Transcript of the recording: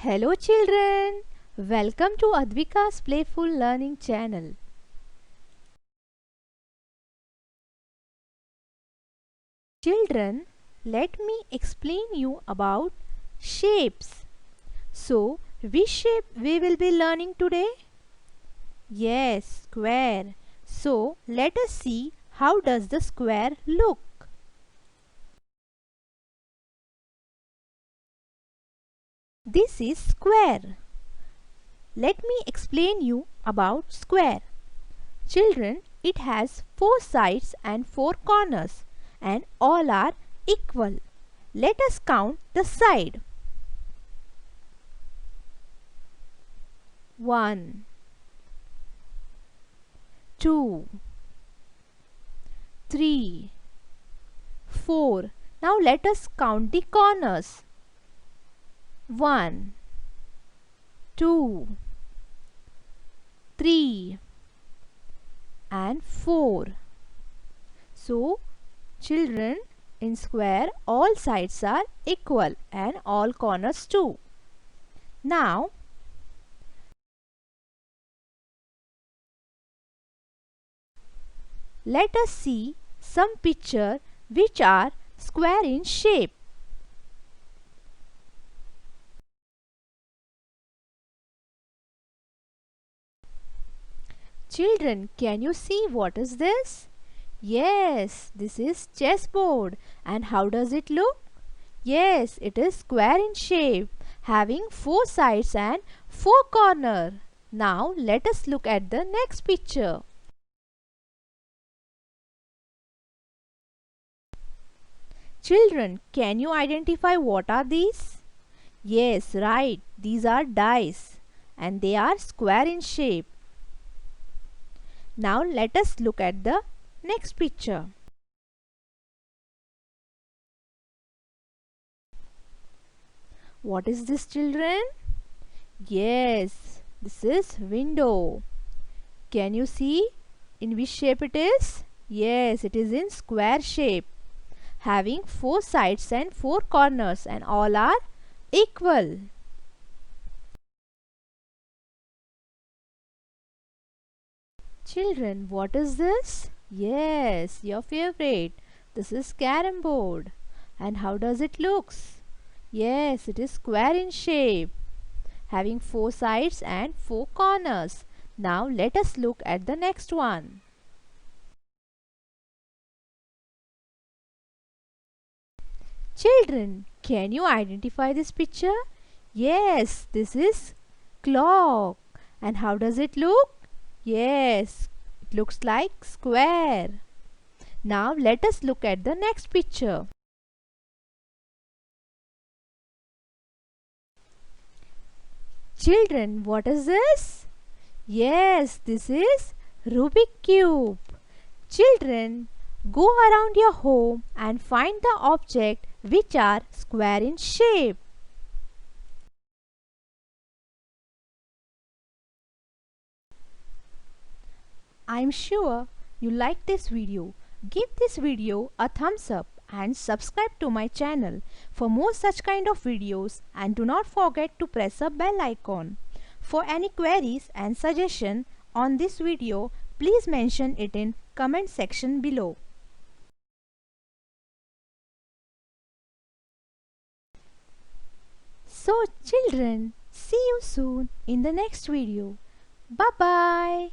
Hello children, welcome to Advika's Playful Learning channel. Children, let me explain you about shapes. So, which shape we will be learning today? Yes, square. So, let us see how does the square look. This is square. Let me explain you about square. Children, it has 4 sides and 4 corners and all are equal. Let us count the side. 1, 2, 3, 4. Now let us count the corners. 1, 2, 3 and 4. So, children, in square all sides are equal and all corners too. Now, let us see some picture which are square in shape. Children, can you see what is this? Yes, this is chessboard. And how does it look? Yes, it is square in shape, having 4 sides and 4 corners. Now, let us look at the next picture. Children, can you identify what are these? Yes, right. These are dice and they are square in shape. Now let us look at the next picture. What is this, children? Yes, this is window. Can you see in which shape it is? Yes, it is in square shape, having 4 sides and 4 corners and all are equal. Children, what is this? Yes, your favorite. This is carom board. And how does it looks? Yes, it is square in shape, having 4 sides and 4 corners. Now let us look at the next one. Children, can you identify this picture? Yes, this is clock. And how does it look? Yes, it looks like square. Now let us look at the next picture. Children, what is this? Yes, this is Rubik Cube. Children, go around your home and find the object which are square in shape. I am sure you like this video. Give this video a thumbs up and subscribe to my channel for more such kind of videos, and do not forget to press the bell icon. For any queries and suggestion on this video, please mention it in comment section below. So children, see you soon in the next video. Bye bye.